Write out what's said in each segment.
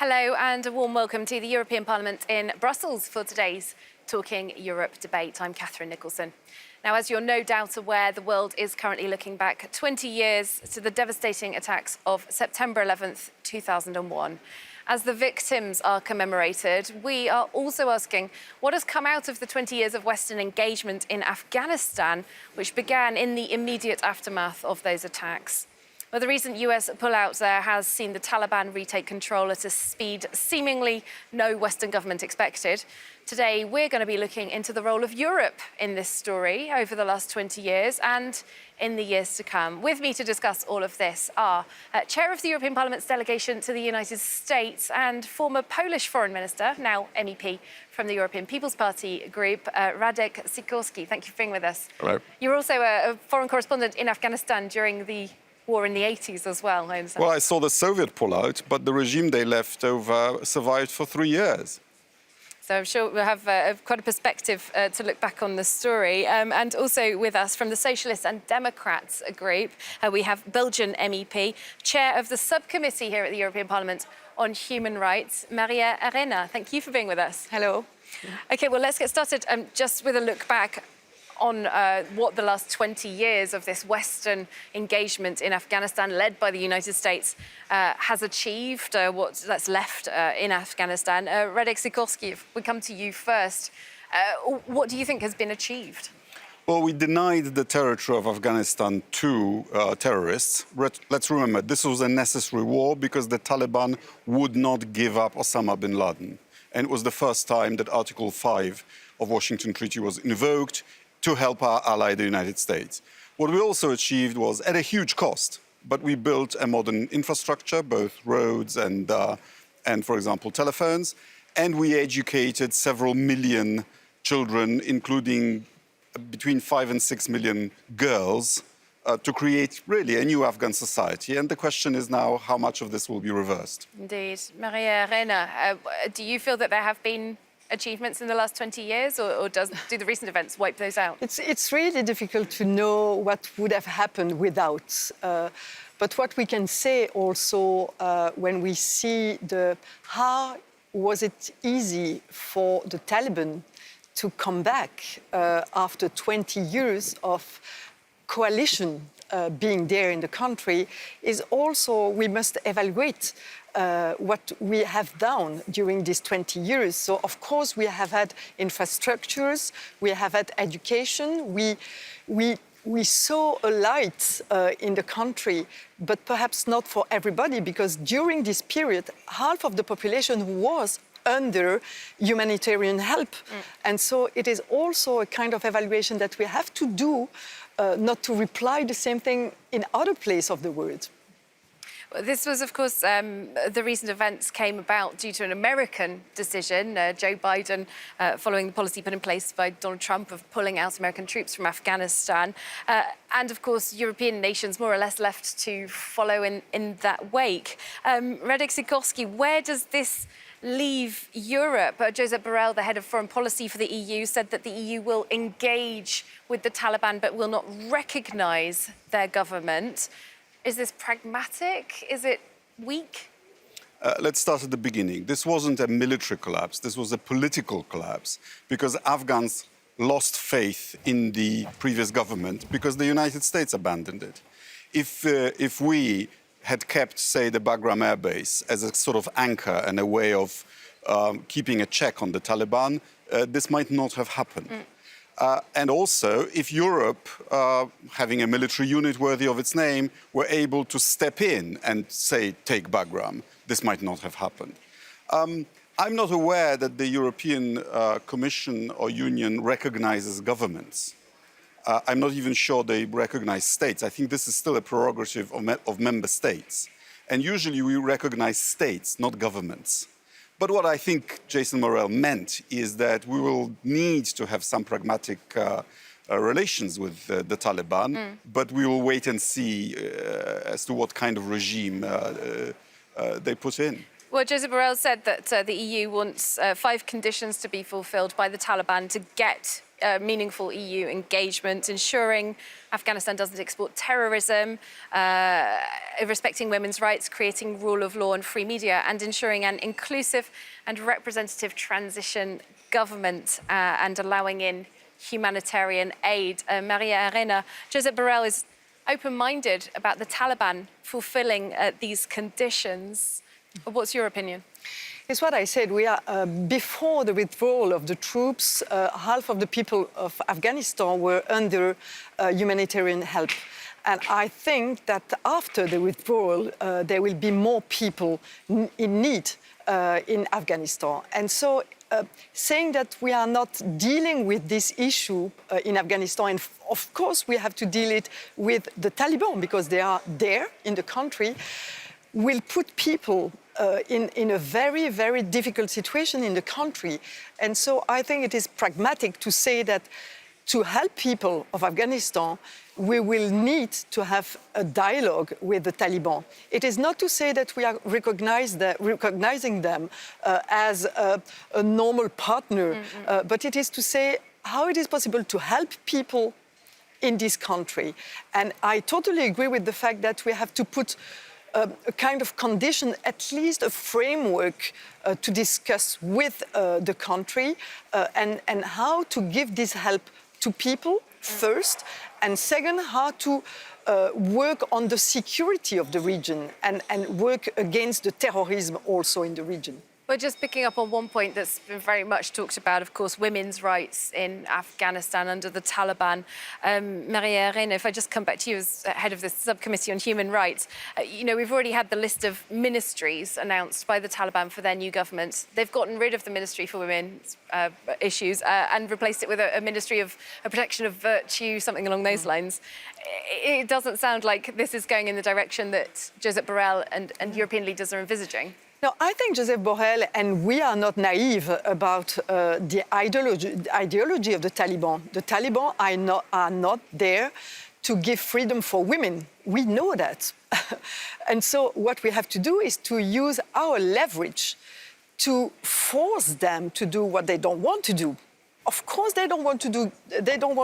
Hello and a warm welcome to the European Parliament in Brussels for today's Talking Europe debate. I'm Catherine Nicholson. Now, as you're no doubt aware, the world is currently looking back 20 years to the devastating attacks of September 11th, 2001. As the victims are commemorated, we are also asking what has come out of the 20 years of Western engagement in Afghanistan, which began in the immediate aftermath of those attacks. Well, the recent US pullout there has seen the Taliban retake control at a speed seemingly no Western government expected. Today, we're going to be looking into the role of Europe in this story over the last 20 years and in the years to come. With me to discuss all of this are Chair of the European Parliament's delegation to the United States and former Polish Foreign Minister, now MEP from the European People's Party group, Radek Sikorski. Thank you for being with us. Hello. You're also a foreign correspondent in Afghanistan during the war in the 80s as well, I understand. Well, I saw the Soviet pullout, but the regime they left over survived for 3 years. So I'm sure we'll have quite a perspective to look back on the story. And also with us from the Socialists and Democrats group, we have Belgian MEP, Chair of the subcommittee here at the European Parliament on Human Rights, Maria Arena. Thank you for being with us. Hello. OK, well, let's get started just with a look back on what the last 20 years of this Western engagement in Afghanistan, led by the United States, has achieved, that's left in Afghanistan. Radek Sikorski, if we come to you first, what do you think has been achieved? Well, we denied the territory of Afghanistan to terrorists. Let's remember, this was a necessary war because the Taliban would not give up Osama bin Laden. And it was the first time that Article 5 of Washington Treaty was invoked to help our ally, the United States. What we also achieved was at a huge cost, but we built a modern infrastructure, both roads and for example, telephones, and we educated several million children, including between 5 and 6 million girls, to create really a new Afghan society. And the question is now how much of this will be reversed. Indeed. Maria Arena, do you feel that there have been achievements in the last 20 years, or do the recent events wipe those out? It's really difficult to know what would have happened without. But what we can say also when we see how was it easy for the Taliban to come back after 20 years of coalition being there in the country, is also we must evaluate what we have done during these 20 years. So, of course, we have had infrastructures, we have had education, we saw a light in the country, but perhaps not for everybody, because during this period, half of the population was under humanitarian help. And so it is also a kind of evaluation that we have to do, not to reply the same thing in other places of the world. Well, this was, of course, the recent events came about due to an American decision. Joe Biden, following the policy put in place by Donald Trump of pulling out American troops from Afghanistan. And, of course, European nations more or less left to follow in that wake. Radek Sikorski, where does this leave Europe? Josep Borrell, the head of foreign policy for the EU, said that the EU will engage with the Taliban but will not recognise their government. Is this pragmatic? Is it weak? Let's start at the beginning. This wasn't a military collapse. This was a political collapse because Afghans lost faith in the previous government because the United States abandoned it. If we had kept, say, the Bagram Air Base as a sort of anchor and a way of keeping a check on the Taliban, this might not have happened. And also, if Europe, having a military unit worthy of its name, were able to step in and, say, take Bagram, this might not have happened. I'm not aware that the European Commission or Union recognizes governments. I'm not even sure they recognize states. I think this is still a prerogative of member states. And usually we recognize states, not governments. But what I think Jason Morell meant is that we will need to have some pragmatic relations with the Taliban, but we will wait and see as to what kind of regime they put in. Well, Josep Borrell said that the EU wants 5 conditions to be fulfilled by the Taliban to get meaningful EU engagement, ensuring Afghanistan doesn't export terrorism, respecting women's rights, creating rule of law and free media, and ensuring an inclusive and representative transition government and allowing in humanitarian aid. Maria Arena, Josep Borrell is open-minded about the Taliban fulfilling these conditions. What's your opinion? It's what I said. We are before the withdrawal of the troops. Half of the people of Afghanistan were under humanitarian help, and I think that after the withdrawal, there will be more people in need in Afghanistan. And so, saying that we are not dealing with this issue in Afghanistan, and of course we have to deal it with the Taliban because they are there in the country, will put people in a very, very difficult situation in the country. And so I think it is pragmatic to say that to help people of Afghanistan, we will need to have a dialogue with the Taliban. It is not to say that we are recognizing them as a normal partner, but it is to say how it is possible to help people in this country. And I totally agree with the fact that we have to put a kind of condition, at least a framework to discuss with the country and how to give this help to people first, and second, how to work on the security of the region and work against the terrorism also in the region. Well, just picking up on one point that's been very much talked about, of course, women's rights in Afghanistan under the Taliban. Maria Arena, if I just come back to you as head of this subcommittee on human rights, we've already had the list of ministries announced by the Taliban for their new government. They've gotten rid of the Ministry for Women's Issues and replaced it with a Ministry of Protection of Virtue, something along those lines. It doesn't sound like this is going in the direction that Josep Borrell and European leaders are envisaging. No, I think Josep Borrell, and we are not naive about the ideology of the Taliban. The Taliban are not there to give freedom for women. We know that. And so what we have to do is to use our leverage to force them to do what they don't want to do. Of course, they don't want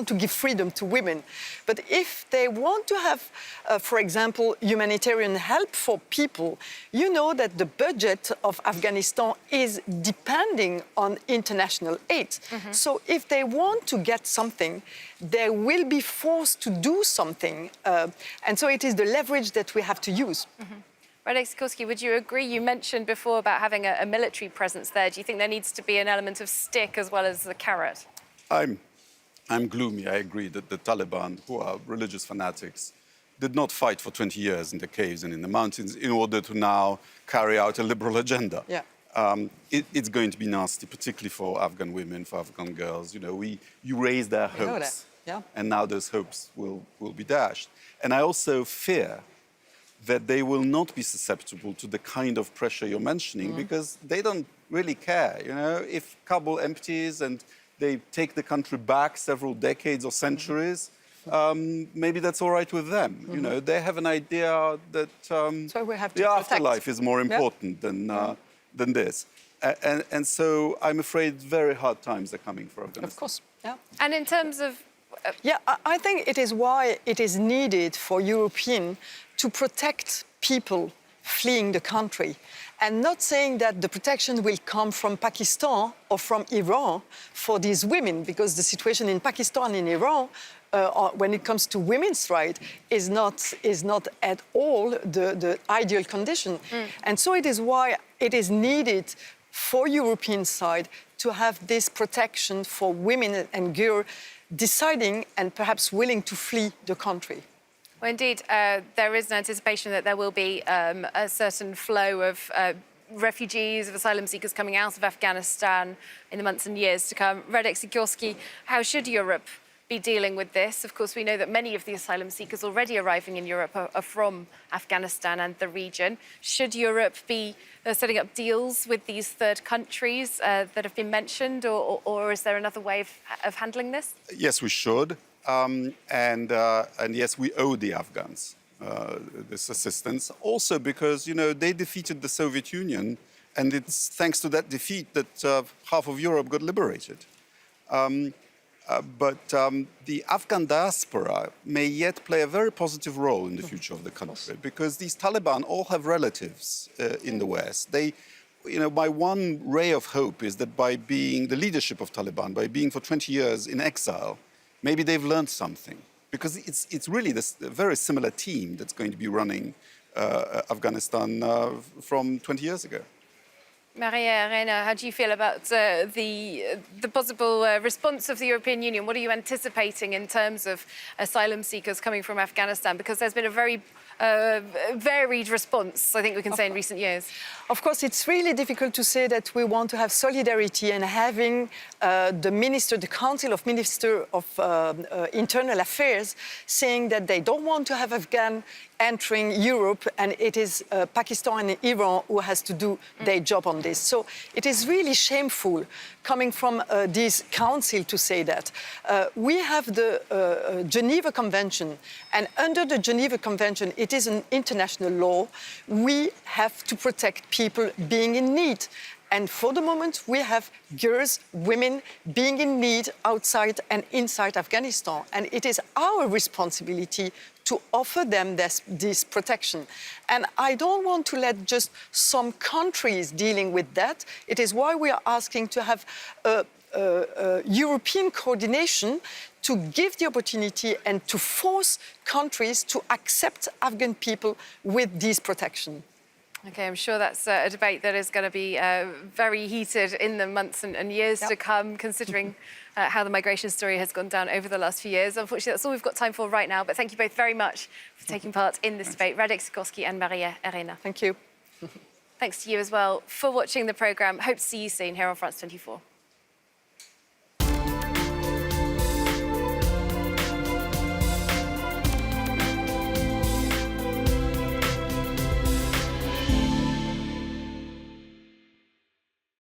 to give freedom to women. But if they want to have, for example, humanitarian help for people, you know that the budget of Afghanistan is depending on international aid. So if they want to get something, they will be forced to do something. And so it is the leverage that we have to use. Radek Sikorski, would you agree? You mentioned before about having a military presence there. Do you think there needs to be an element of stick as well as the carrot? I'm gloomy. I agree that the Taliban, who are religious fanatics, did not fight for 20 years in the caves and in the mountains in order to now carry out a liberal agenda. Yeah. It's going to be nasty, particularly for Afghan women, for Afghan girls. You raise their hopes, and now those hopes will be dashed. And I also fear that they will not be susceptible to the kind of pressure you're mentioning because they don't really care. If Kabul empties and they take the country back several decades or centuries, maybe that's all right with them. They have an idea that so we have to the afterlife is more important than this. And so I'm afraid very hard times are coming for Afghanistan. Of course, yeah. And in terms of... I think it is why it is needed for Europeans to protect people fleeing the country, and not saying that the protection will come from Pakistan or from Iran for these women, because the situation in Pakistan and Iran, when it comes to women's rights, is not at all the ideal condition. And so it is why it is needed for European side to have this protection for women and girls deciding and perhaps willing to flee the country. Well, indeed, there is an anticipation that there will be a certain flow of refugees, of asylum seekers coming out of Afghanistan in the months and years to come. Radek Sikorski, how should Europe be dealing with this? Of course, we know that many of the asylum seekers already arriving in Europe are from Afghanistan and the region. Should Europe be setting up deals with these third countries that have been mentioned, or is there another way of handling this? Yes, we should. And yes, we owe the Afghans this assistance. Also because, they defeated the Soviet Union, and it's thanks to that defeat that half of Europe got liberated. But the Afghan diaspora may yet play a very positive role in the future of the country because these Taliban all have relatives in the West. My one ray of hope is that by being the leadership of Taliban, by being for 20 years in exile, maybe they've learned something. Because it's really this very similar team that's going to be running Afghanistan from 20 years ago. Maria Arena, how do you feel about the possible response of the European Union? What are you anticipating in terms of asylum seekers coming from Afghanistan? Because there's been a very varied response, I think we can say, in recent years. Of course, it's really difficult to say that we want to have solidarity and having the Council of Ministers of Internal Affairs saying that they don't want to have Afghan entering Europe and it is Pakistan and Iran who has to do their job on this. So it is really shameful coming from this council to say that. We have the Geneva Convention, and under the Geneva Convention, it is an international law. We have to protect people being in need. And for the moment, we have girls, women being in need outside and inside Afghanistan. And it is our responsibility to offer them this protection. And I don't want to let just some countries dealing with that. It is why we are asking to have European coordination to give the opportunity and to force countries to accept Afghan people with this protection. OK, I'm sure that's a debate that is going to be very heated in the months and years to come, considering how the migration story has gone down over the last few years. Unfortunately, that's all we've got time for right now. But thank you both very much for taking part in this debate. Radek Sikorski and Maria Arena. Thank you. Thanks to you as well for watching the programme. Hope to see you soon here on France 24.